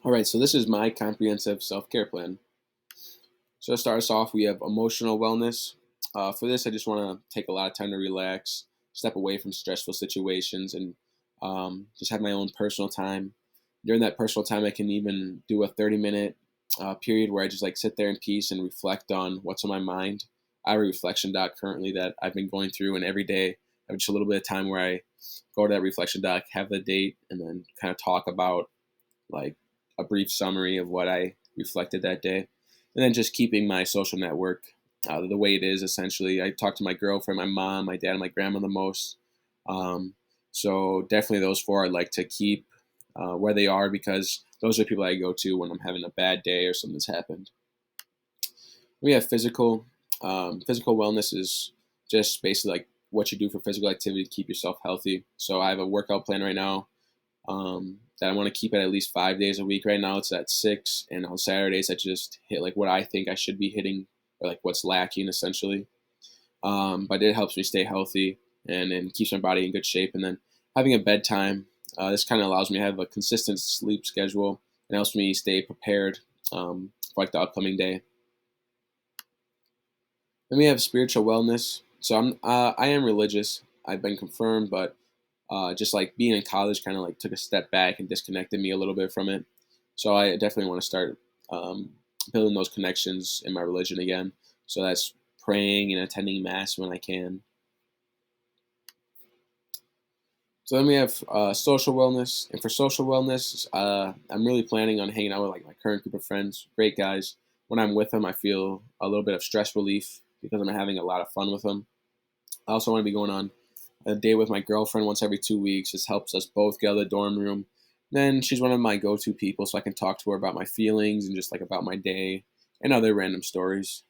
All right, so this is my comprehensive self-care plan. So to start us off, we have emotional wellness. For this, I just want to take a lot of time to relax, step away from stressful situations, and just have my own personal time. During that personal time, I can even do a 30-minute period where I just like sit there in peace and reflect on what's on my mind. I have a reflection doc currently that I've been going through, and every day I have just a little bit of time where I go to that reflection doc, have the date, and then kind of talk about like a brief summary of what I reflected that day, and then just keeping my social network the way it is. Essentially, I talk to my girlfriend, my mom, my dad, and my grandma the most. Um, so definitely those four I'd like to keep where they are because those are the people I go to when I'm having a bad day or something's happened. We have physical. Physical wellness is just basically like what you do for physical activity to keep yourself healthy. So I have a workout plan right now that I want to keep at least 5 days a week. Right now, it's at six, and on Saturdays, I just hit like what I think I should be hitting or like what's lacking essentially. But it helps me stay healthy and keeps my body in good shape. And then having a bedtime, this kind of allows me to have a consistent sleep schedule and helps me stay prepared for like the upcoming day. Then we have spiritual wellness. So I am religious. I've been confirmed, but just like being in college kind of like took a step back and disconnected me a little bit from it. So I definitely want to start um, building those connections in my religion again. So that's praying and attending mass when I can. So then we have social wellness, and for social wellness, I'm really planning on hanging out with like my current group of friends, great guys. When I'm with them, I feel a little bit of stress relief because I'm having a lot of fun with them. I also want to be going on a date with my girlfriend once every 2 weeks. This helps us both get out of the dorm room. Then she's one of my go-to people, so I can talk to her about my feelings and just like about my day and other random stories.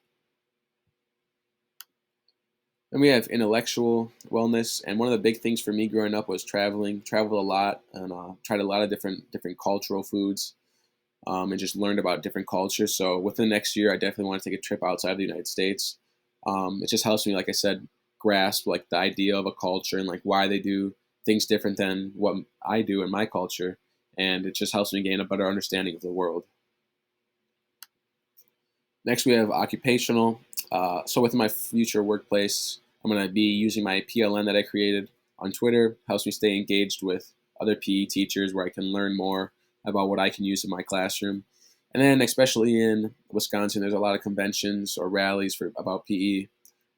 Then we have intellectual wellness, and one of the big things for me growing up was traveling. Traveled a lot and tried a lot of different cultural foods, and just learned about different cultures. So within the next year, I definitely want to take a trip outside of the United States. It just helps me, like I said, grasp like the idea of a culture and like why they do things different than what I do in my culture, and it just helps me gain a better understanding of the world. Next, we have occupational. So within my future workplace, I'm going to be using my PLN that I created on Twitter. Helps me stay engaged with other PE teachers where I can learn more about what I can use in my classroom. And then, especially in Wisconsin, there's a lot of conventions or rallies for about PE.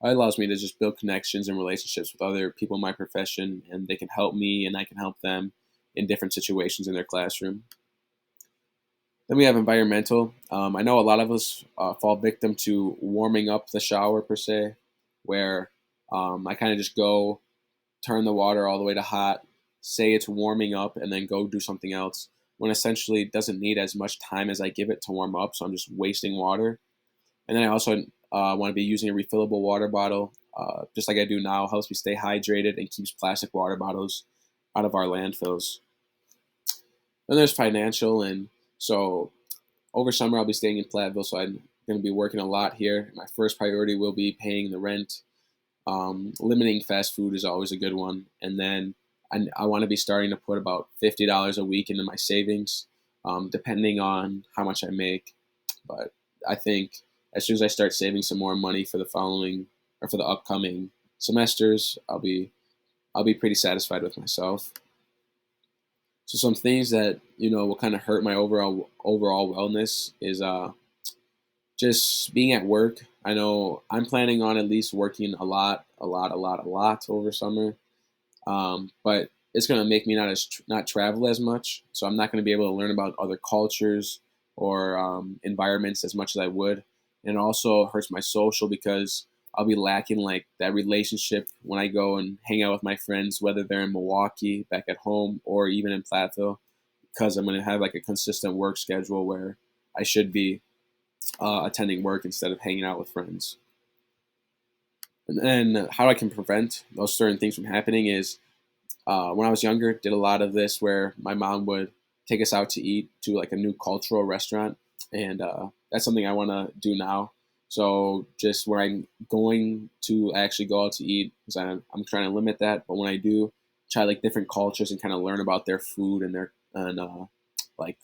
It allows me to just build connections and relationships with other people in my profession, and they can help me, and I can help them in different situations in their classroom. Then we have environmental. I know a lot of us fall victim to warming up the shower per se, where I kind of just go turn the water all the way to hot, say it's warming up, and then go do something else. When essentially it doesn't need as much time as I give it to warm up, so I'm just wasting water. And then I also want to be using a refillable water bottle, just like I do now. Helps me stay hydrated and keeps plastic water bottles out of our landfills. Then there's financial, and so over summer I'll be staying in Platteville, so I'm going to be working a lot here. My first priority will be paying the rent. Limiting fast food is always a good one, and then I want to be starting to put about $50 a week into my savings, depending on how much I make. But I think as soon as I start saving some more money for the following or for the upcoming semesters, I'll be pretty satisfied with myself. So some things that will kind of hurt my overall wellness is just being at work. I know I'm planning on at least working a lot over summer, but it's going to make me not travel as much. So I'm not going to be able to learn about other cultures or environments as much as I would, and it also hurts my social because I'll be lacking like that relationship when I go and hang out with my friends, whether they're in Milwaukee, back at home, or even in Platteville, because I'm going to have like a consistent work schedule where I should be attending work instead of hanging out with friends. And then how I can prevent those certain things from happening is when I was younger, did a lot of this where my mom would take us out to eat to like a new cultural restaurant, and that's something I want to do now. So just where I'm going to actually go out to eat, because I'm trying to limit that. But when I do, try like different cultures and kind of learn about their food and their and like